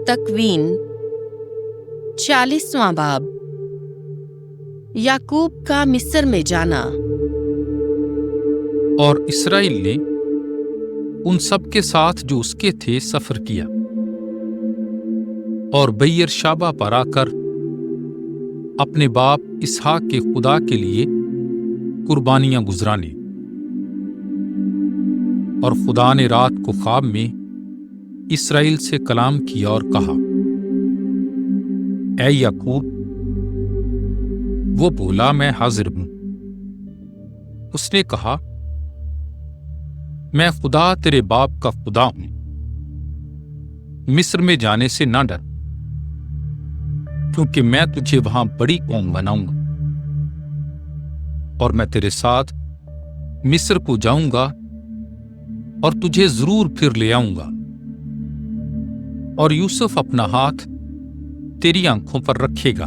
تکوین 40واں باب۔ یعقوب کا مصر میں جانا۔ اور اسرائیل نے ان سب کے ساتھ جو اس کے تھے سفر کیا اور بئیر شابہ پر آ کر اپنے باپ اسحاق کے خدا کے لیے قربانیاں گزرانے۔ اور خدا نے رات کو خواب میں اسرائیل سے کلام کیا اور کہا، اے یعقوب۔ وہ بولا، میں حاضر ہوں۔ اس نے کہا، میں خدا تیرے باپ کا خدا ہوں۔ مصر میں جانے سے نہ ڈر، کیونکہ میں تجھے وہاں بڑی قوم بناؤں گا، اور میں تیرے ساتھ مصر کو جاؤں گا اور تجھے ضرور پھر لے آؤں گا۔ اور یوسف اپنا ہاتھ تیری آنکھوں پر رکھے گا۔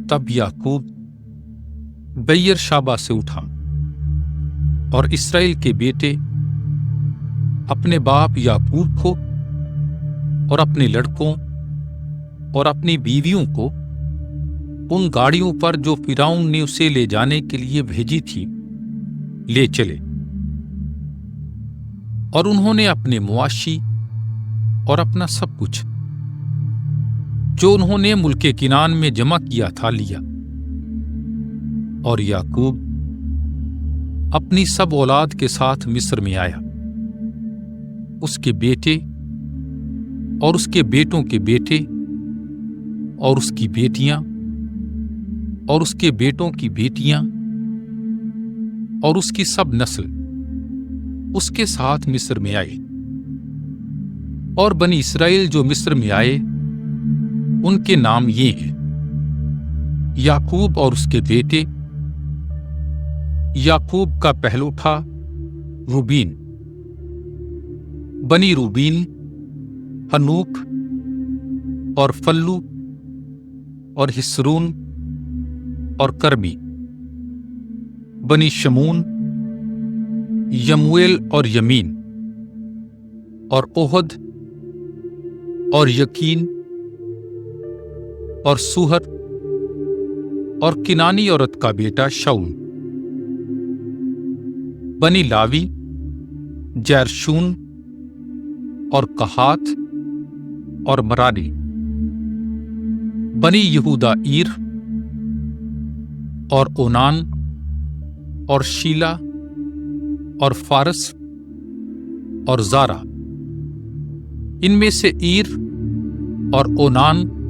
تب یعقوب بئیر شابہ سے اٹھا، اور اسرائیل کے بیٹے اپنے باپ یعقوب کو اور اپنے لڑکوں اور اپنی بیویوں کو ان گاڑیوں پر جو فرعون نے اسے لے جانے کے لیے بھیجی تھی لے چلے۔ اور انہوں نے اپنے مواشی اور اپنا سب کچھ جو انہوں نے ملک کنعان میں جمع کیا تھا لیا۔ اور یعقوب اپنی سب اولاد کے ساتھ مصر میں آیا، اس کے بیٹے اور اس کے بیٹوں کے بیٹے اور اس کی بیٹیاں اور اس کے بیٹوں کی بیٹیاں اور اس کی سب نسل اس کے ساتھ مصر میں آئے۔ اور بنی اسرائیل جو مصر میں آئے ان کے نام یہ ہیں: یعقوب اور اس کے بیٹے۔ یعقوب کا پہلوٹا روبین۔ بنی روبین ہنوک اور فلو اور حسرون اور کرمی۔ بنی شمون یمویل اور یمین اور اوہد اور یقین اور سوہر اور کنانی عورت کا بیٹا شاؤل۔ بنی لاوی جیرشون اور قہات اور مراری۔ بنی یہودا عیر اور اونان اور شیلا اور فارس اور زارا۔ ان میں سے عیر اور اونان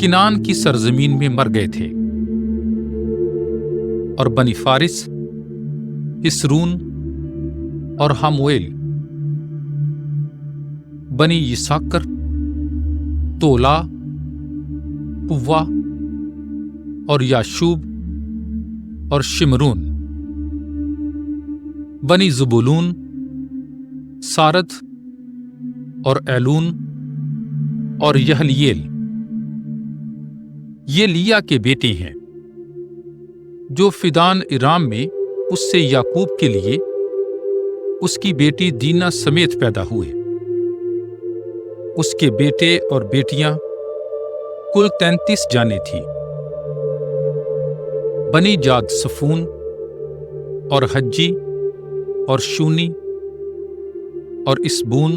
کنعان کی سرزمین میں مر گئے تھے۔ اور بنی فارس حسرون اور حمویل۔ بنی یساکر تولا پوا اور یاشوب اور شمرون۔ بنی زبولون سارد اور ایلون اور یہلیل۔ یہ لیا کے بیٹے ہیں جو فدان ارام میں اس سے یعقوب کے لیے اس کی بیٹی دینا سمیت پیدا ہوئے۔ اس کے بیٹے اور بیٹیاں کل 33 جانیں تھیں۔ بنی جاد صفون اور حجی اور شونی اور اسبون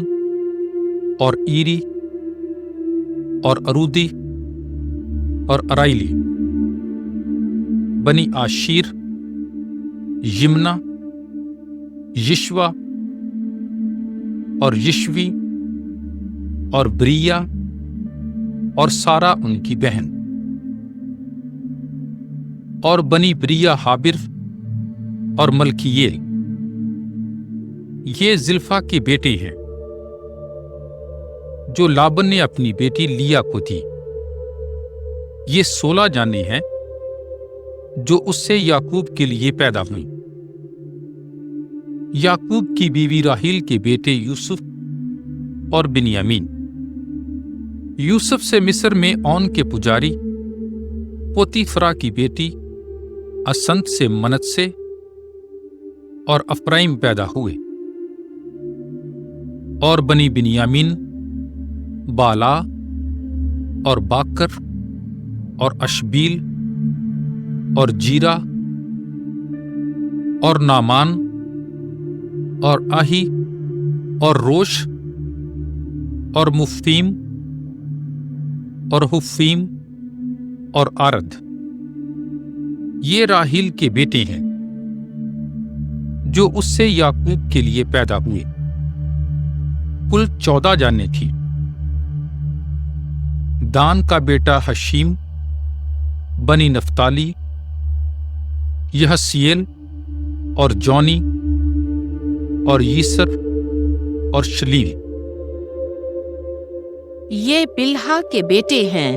اور ایری اور ارودی اور ارائیلی۔ بنی آشیر یمنا یشوا اور یشوی اور بریا اور سارا ان کی بہن۔ اور بنی بریا حابر اور ملکییل۔ یہ زلفا کے بیٹے ہیں جو لابن نے اپنی بیٹی لیا کو دی۔ یہ 16 جانیں ہیں جو اس سے یعقوب کے لیے پیدا ہوئیں۔ یعقوب کی بیوی راحیل کے بیٹے یوسف اور بنیامین۔ یوسف سے مصر میں اون کے پجاری پوتیفرا کی بیٹی اسنت سے منت سے اور افرائیم پیدا ہوئے۔ اور بنی بنیامین بالا اور باکر اور اشبیل اور جیرا اور نامان اور آہی اور روش اور مفیم اور حفیم اور آرد۔ یہ راحیل کے بیٹے ہیں جو اس سے یعقوب کے لیے پیدا ہوئے، کل 14 جانیں تھیں۔ دان کا بیٹا حشیم، بنی نفتالی، یحسیل اور جونی اور یسر اور شلیل۔ یہ بلہا کے بیٹے ہیں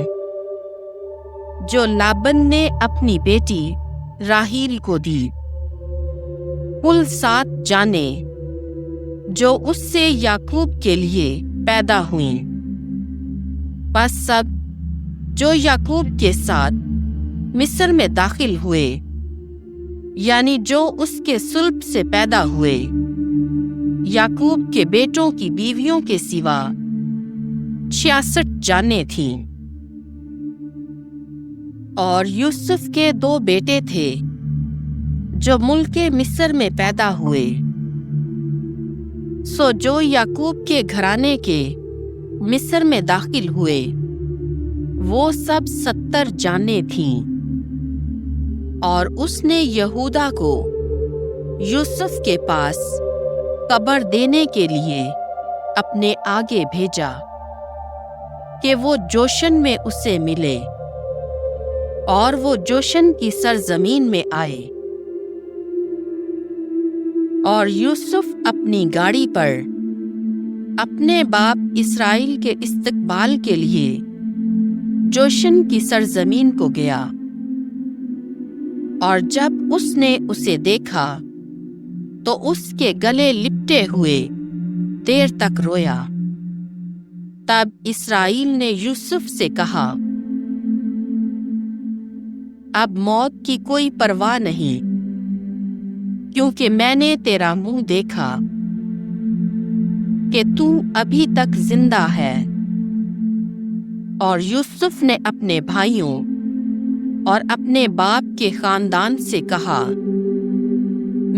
جو لابن نے اپنی بیٹی راحیل کو دی، کل 7 جانیں جو اس سے یعقوب کے لیے پیدا ہوئیں۔ بس سب جو یعقوب کے ساتھ مصر میں داخل ہوئے، یعنی جو اس کے صلب سے پیدا ہوئے، یعقوب کے بیٹوں کی بیویوں کے سوا 66 جانیں تھیں۔ اور یوسف کے 2 بیٹے تھے جو ملک مصر میں پیدا ہوئے، سو جو یعقوب کے گھرانے کے مصر میں داخل ہوئے وہ سب 70 جانیں تھیں۔ اور اس نے یہودا کو یوسف کے پاس قبر دینے کے لیے اپنے آگے بھیجا کہ وہ جوشن میں اسے ملے، اور وہ جوشن کی سرزمین میں آئے۔ اور یوسف اپنی گاڑی پر اپنے باپ اسرائیل کے استقبال کے لیے جوشن کی سرزمین کو گیا، اور جب اس نے اسے دیکھا تو اس کے گلے لپٹے ہوئے دیر تک رویا۔ تب اسرائیل نے یوسف سے کہا، اب موت کی کوئی پرواہ نہیں، کیونکہ میں نے تیرا منہ دیکھا کہ تو ابھی تک زندہ ہے۔ اور یوسف نے اپنے بھائیوں اور اپنے باپ کے خاندان سے کہا،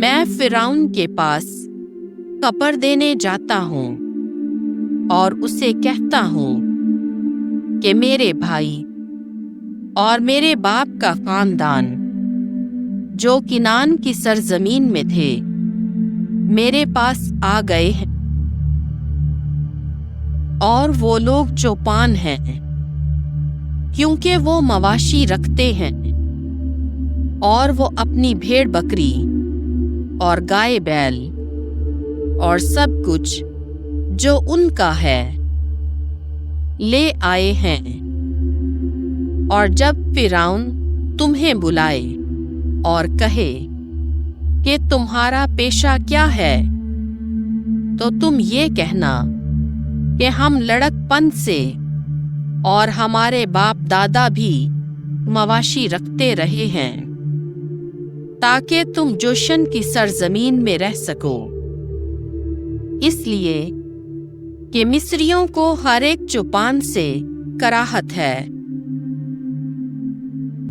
میں فرعون کے پاس قبر دینے جاتا ہوں اور اسے کہتا ہوں کہ میرے بھائی اور میرے باپ کا خاندان جو کنعان کی سرزمین میں تھے میرے پاس آ گئے ہیں، اور وہ لوگ چوپان ہیں کیونکہ وہ مواشی رکھتے ہیں، اور وہ اپنی بھیڑ بکری اور گائے بیل اور سب کچھ جو ان کا ہے لے آئے ہیں۔ اور جب فرعون تمہیں بلائے اور کہے کہ تمہارا پیشہ کیا ہے، تو تم یہ کہنا کہ ہم لڑک پن سے اور ہمارے باپ دادا بھی مواشی رکھتے رہے ہیں، تاکہ تم جوشن کی سرزمین میں رہ سکو، اس لیے کہ مصریوں کو ہر ایک چوپان سے کراہت ہے۔